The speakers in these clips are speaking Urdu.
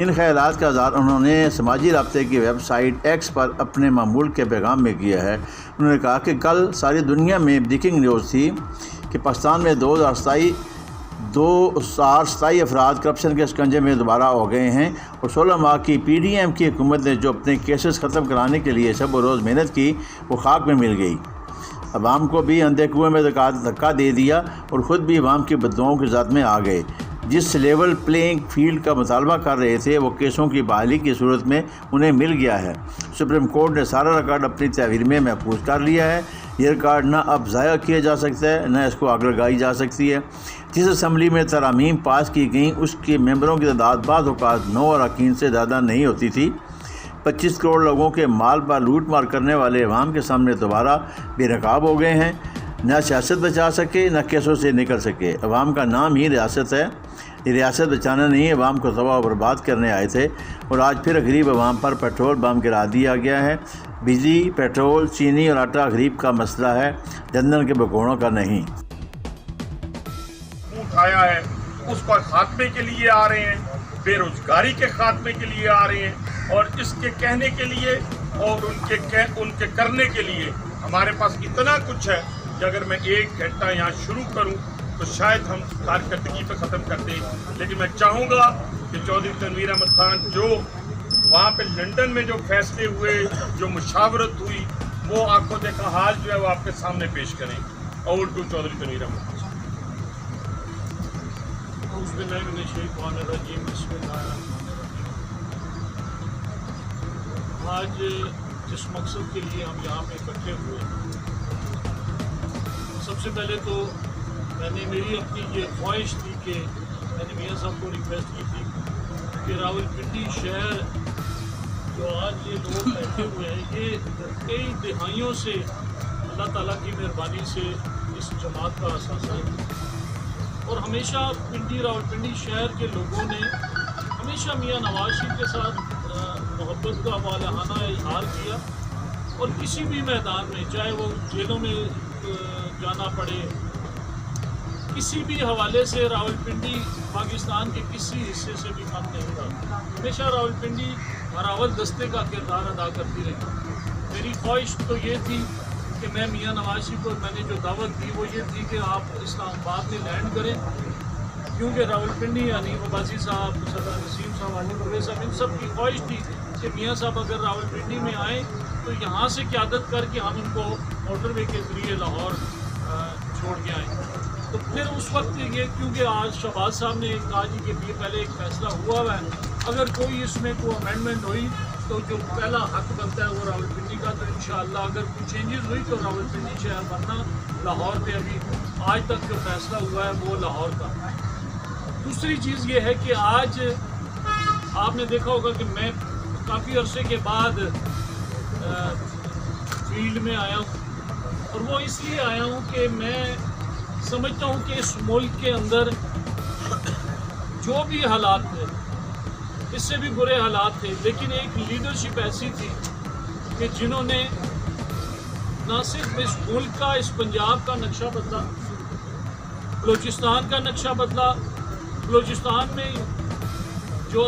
ان خیالات کا اظہار انہوں نے سماجی رابطے کی ویب سائٹ ایکس پر اپنے معمول کے پیغام میں کیا ہے۔ انہوں نے کہا کہ کل ساری دنیا میں بریکنگ نیوز تھی کہ پاکستان میں 2027 افراد کرپشن کے شکنجے میں دوبارہ ہو گئے ہیں، اور 16 ماہ کی پی ڈی ایم کی حکومت نے جو اپنے کیسز ختم کرانے کے لیے شب و روز محنت کی وہ خاک میں مل گئی۔ عوام کو بھی اندھے کنویں میں دھکا دے دیا اور خود بھی عوام کی بددعاؤں کی ذات میں آ گئے۔ جس لیول پلینگ فیلڈ کا مطالبہ کر رہے تھے وہ کیسوں کی بحالی کی صورت میں انہیں مل گیا ہے۔ سپریم کورٹ نے سارا ریکارڈ اپنی تحویل میں محفوظ کر لیا ہے۔ یہ ریکارڈ نہ اب ضائع کیا جا سکتا ہے نہ اس کو آگ لگائی جا سکتی ہے۔ جس اسمبلی میں ترامیم پاس کی گئیں اس کے ممبروں کی تعداد بعض اوقات 9 اراکین سے زیادہ نہیں ہوتی تھی۔ 25 کروڑ لوگوں کے مال پر لوٹ مار کرنے والے عوام کے سامنے دوبارہ بے نقاب ہو گئے ہیں۔ نہ سیاست بچا سکے نہ کیسوں سے نکل سکے۔ عوام کا نام ہی ریاست ہے۔ یہ ریاست بچانا نہیں، عوام کو تباہ و برباد کرنے آئے تھے، اور آج پھر غریب عوام پر پیٹرول بم گرا دیا گیا ہے۔ بجلی، پیٹرول، چینی اور آٹا غریب کا مسئلہ ہے، لندن کے بکوڑوں کا نہیں۔ اٹھایا ہے اس کو خاتمے کے لیے آ رہے ہیں، بے روزگاری کے خاتمے کے لیے آ رہے ہیں، اور اس کے کہنے کے لیے اور ان کے کرنے کے لیے ہمارے پاس اتنا کچھ ہے کہ اگر میں 1 گھنٹہ یہاں شروع کروں تو شاید ہم کارکردگی پہ ختم کر دیں۔ لیکن میں چاہوں گا کہ چودھری تنویر احمد خان جو وہاں پہ لنڈن میں جو فیصلے ہوئے، جو مشاورت ہوئی، وہ آنکھوں دیکھا حال جو ہے وہ آپ کے سامنے پیش کریں۔ اور ٹو چودھری تنویر احمد خان۔ آج جس مقصد کے لیے ہم یہاں پہ اکٹھے ہوئے، سب سے پہلے تو میری اپنی یہ خواہش تھی کہ میں نے میاں صاحب کو ریکویسٹ کی تھی کہ راولپنڈی شہر جو آج یہ لوگ بیٹھے ہوئے ہیں، یہ کئی دہائیوں سے اللہ تعالیٰ کی مہربانی سے اس جماعت کا اثاثہ ہے، اور ہمیشہ راولپنڈی شہر کے لوگوں نے ہمیشہ میاں نواز شریف کے ساتھ محبت کا والہانہ اظہار کیا، اور کسی بھی میدان میں چاہے وہ جیلوں میں جانا پڑے، کسی بھی حوالے سے راولپنڈی پاکستان کے کسی حصے سے بھی کم نہیں رہا۔ ہمیشہ راولپنڈی ہراول دستے کا کردار ادا کرتی رہی۔ میری خواہش تو یہ تھی کہ میں میاں نواز شریف کو میں نے جو دعوت دی وہ یہ تھی کہ آپ اسلام آباد میں لینڈ کریں، کیونکہ راولپنڈی یعنی عباسی صاحب، صدر نسیم صاحب، علی پرویز صاحب، ان سب کی خواہش تھی کہ میاں صاحب اگر راولپنڈی میں آئیں تو یہاں سے قیادت کر کے ہم ان کو موٹر وے کے ذریعے لاہور چھوڑ کے آئیں۔ تو پھر اس وقت یہ کیونکہ آج شہباز صاحب نے کہا جی کہ پہلے ایک فیصلہ ہوا ہے، اگر کوئی اس میں کوئی امینڈمنٹ ہوئی تو جو پہلا حق بنتا ہے وہ راولپنڈی کا، تو انشاءاللہ اگر کوئی چینجز ہوئی تو راولپنڈی شہر بننا لاہور پہ ابھی آج تک جو فیصلہ ہوا ہے وہ لاہور کا۔ دوسری چیز یہ ہے کہ آج آپ نے دیکھا ہوگا کہ میں کافی عرصے کے بعد فیلڈ میں آیا ہوں، اور وہ اس لیے آیا ہوں کہ میں سمجھتا ہوں کہ اس ملک کے اندر جو بھی حالات تھے، اس سے بھی برے حالات تھے، لیکن ایک لیڈرشپ ایسی تھی کہ جنہوں نے نہ صرف اس ملک کا، اس پنجاب کا نقشہ بدلا، بلوچستان کا نقشہ بدلا۔ بلوچستان میں جو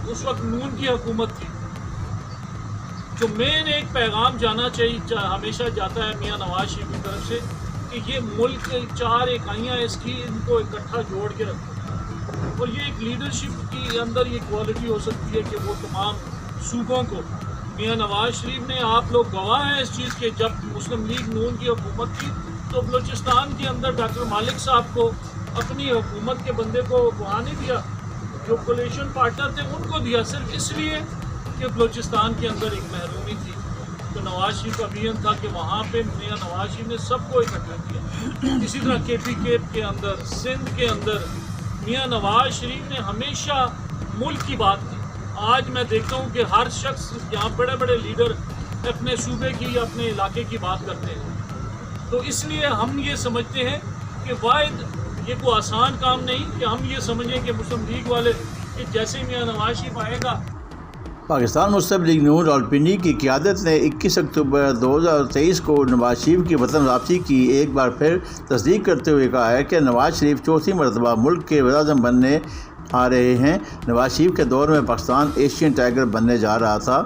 اس وقت نون کی حکومت تھی، جو مین ایک پیغام جانا چاہیے ہمیشہ جاتا ہے میاں نواز شریف کی طرف سے کہ یہ ملک 4 اکائیاں اس کی، ان کو اکٹھا جوڑ کے رکھو، اور یہ ایک لیڈرشپ کی اندر یہ کوالٹی ہو سکتی ہے کہ وہ تمام صوبوں کو، میاں نواز شریف نے، آپ لوگ گواہ ہیں اس چیز کے، جب مسلم لیگ نون کی حکومت تھی تو بلوچستان کے اندر ڈاکٹر مالک صاحب کو اپنی حکومت کے بندے کو وہاں نہیں دیا، جو کولیشن پارٹنر تھے ان کو دیا، صرف اس لیے کہ بلوچستان کے اندر ایک محرومی تھی۔ تو نواز شریف کا ویژن تھا کہ وہاں پہ میاں نواز شریف نے سب کو اکٹھا کیا۔ اسی طرح کے پی کے اندر، سندھ کے اندر میاں نواز شریف نے ہمیشہ ملک کی بات کی۔ آج میں دیکھتا ہوں کہ ہر شخص یہاں بڑے بڑے لیڈر اپنے صوبے کی یا اپنے علاقے کی بات کرتے ہیں، تو اس لیے ہم یہ سمجھتے ہیں کہ واحد یہ کوئی آسان کام نہیں کہ ہم یہ سمجھیں کہ مسلم لیگ والے کہ جیسے میاں نواز شریف آئے گا۔ پاکستان مسلم لیگ نون راولپنڈی کی قیادت نے 21 اکتوبر 2023 کو نواز شریف کی وطن واپسی کی ایک بار پھر تصدیق کرتے ہوئے کہا ہے کہ نواز شریف 4تھی مرتبہ ملک کے وزیر اعظم بننے آ رہے ہیں۔ نواز شریف کے دور میں پاکستان ایشین ٹائیگر بننے جا رہا تھا۔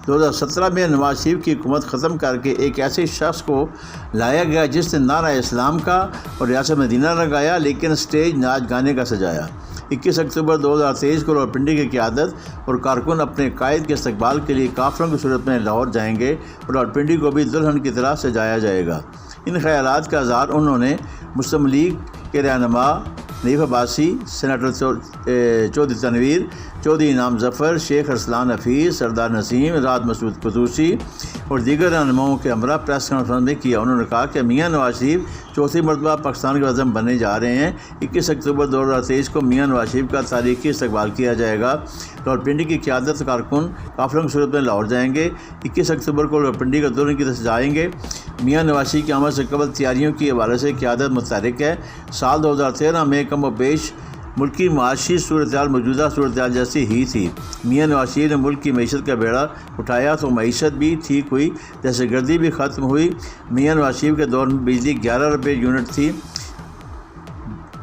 2017 میں نواز شریف کی حکومت ختم کر کے ایک ایسے شخص کو لایا گیا جس نے نعرہ اسلام کا اور ریاست مدینہ لگایا لیکن اسٹیج ناچ گانے کا سجایا۔ 21 اکتوبر 2023 کو راولپنڈی کی قیادت اور کارکن اپنے قائد کے استقبال کے لیے قافلوں کی صورت میں لاہور جائیں گے اور راولپنڈی کو بھی دلہن کی طرح سجایا جائے گا۔ ان خیالات کا اظہار انہوں نے مسلم لیگ کے رہنما نعیف عباسی، سینیٹر چودھری تنویر، چودھری انعام ظفر، شیخ ارسلان حفیظ، سردار نسیم، راحت مسعود قدوسی اور دیگر رہنماؤں کے ہمراہ پریس کانفرنس میں کیا۔ انہوں نے کہا کہ میاں نواز شریف چوتھی مرتبہ پاکستان کے وزیر بننے جا رہے ہیں۔ 21 اکتوبر 2023 کو میاں نواز شریف کا تاریخی استقبال کیا جائے گا۔ راولپنڈی کی قیادت کارکن قافلوں کی صورت میں لاہور جائیں گے۔ 21 اکتوبر کو راولپنڈی کا دلہن کی طرح سجائیں گے۔ میاں نواز شریف کی آمد سے قبل تیاریوں کے حوالے سے قیادت متحرک ہے۔ سال 2013 میں کم و بیش ملکی معاشی صورتحال موجودہ صورتحال جیسی ہی تھی۔ میاں نواز شریف نے ملک کی معیشت کا بیڑا اٹھایا تو معیشت بھی ٹھیک ہوئی، دہشت گردی بھی ختم ہوئی۔ میاں نواز شریف کے دور میں بجلی 11 روپے یونٹ تھی۔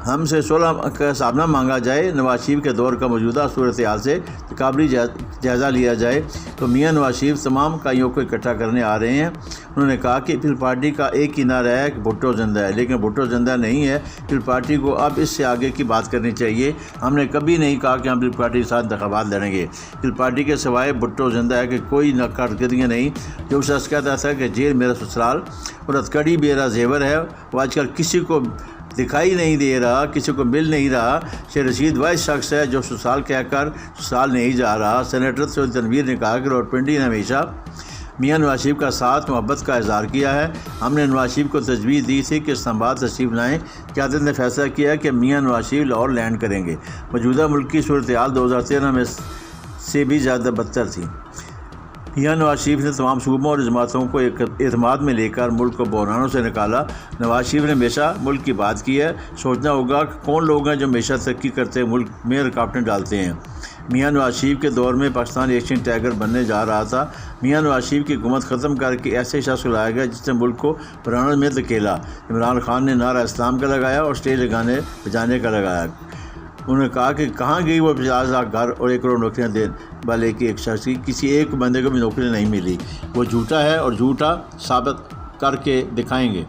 ہم سے 16 کا حساب نہ مانگا جائے، نواز شریف کے دور کا موجودہ صورتحال سے قابلی جائزہ لیا جائے تو میاں نواز شریف تمام کائیوں کو اکٹھا کرنے آ رہے ہیں۔ انہوں نے کہا کہ پیپل پارٹی کا ایک ہی نعرہ ہے کہ بھٹو زندہ ہے، لیکن بھٹو زندہ نہیں ہے۔ پیپل پارٹی کو اب اس سے آگے کی بات کرنی چاہیے۔ ہم نے کبھی نہیں کہا کہ ہم پیپل پارٹی کے ساتھ انتخابات لڑیں گے۔ پیپل پارٹی کے سوائے بھٹو زندہ ہے کہ کوئی کارکردگی نہیں۔ جو شخص کہتا تھا کہ جیل میرا سسرال اور ہتھکڑی میرا زیور ہے، وہ آج کل کسی کو دکھائی نہیں دے رہا، کسی کو مل نہیں رہا۔ شیخ رشید واحد شخص ہے جو سسرال کہہ کر سسرال نہیں جا رہا۔ سینیٹر چودھری تنویر نے کہا کہ راولپنڈی نے ہمیشہ میاں نواز شریف کا ساتھ محبت کا اظہار کیا ہے۔ ہم نے نواز شریف کو تجویز دی تھی کہ اسلام آباد تشریف لائیں۔ قیادت نے فیصلہ کیا کہ میاں نواز شریف لاہور لینڈ کریں گے۔ موجودہ ملکی صورتحال 2013 میں سے بھی زیادہ بدتر تھی۔ میاں نواز شریف نے تمام صوبوں اور جماعتوں کو اعتماد میں لے کر ملک کو بحرانوں سے نکالا۔ نواز شریف نے ہمیشہ ملک کی بات کی ہے۔ سوچنا ہوگا کہ کون لوگ ہیں جو ہمیشہ ترقی کرتے ملک میں رکاوٹیں ڈالتے ہیں۔ میاں نواز شریف کے دور میں پاکستان ایشین ٹائیگر بننے جا رہا تھا۔ میاں نواز شریف کی حکومت ختم کر کے ایسے شخص کو لایا گیا جس نے ملک کو بحرانوں میں دھکیلا۔ عمران خان نے نعرہ اسلام کا لگایا اور اسٹیج بجانے کا لگایا۔ انہوں نے کہا کہ کہاں گئی وہ 50 لاکھ گھر اور 1 کروڑ نوکریاں دینے والے کی ایک شخص کی، کسی ایک بندے کو بھی نوکری نہیں ملی۔ وہ جھوٹا ہے اور جھوٹا ثابت کر کے دکھائیں گے۔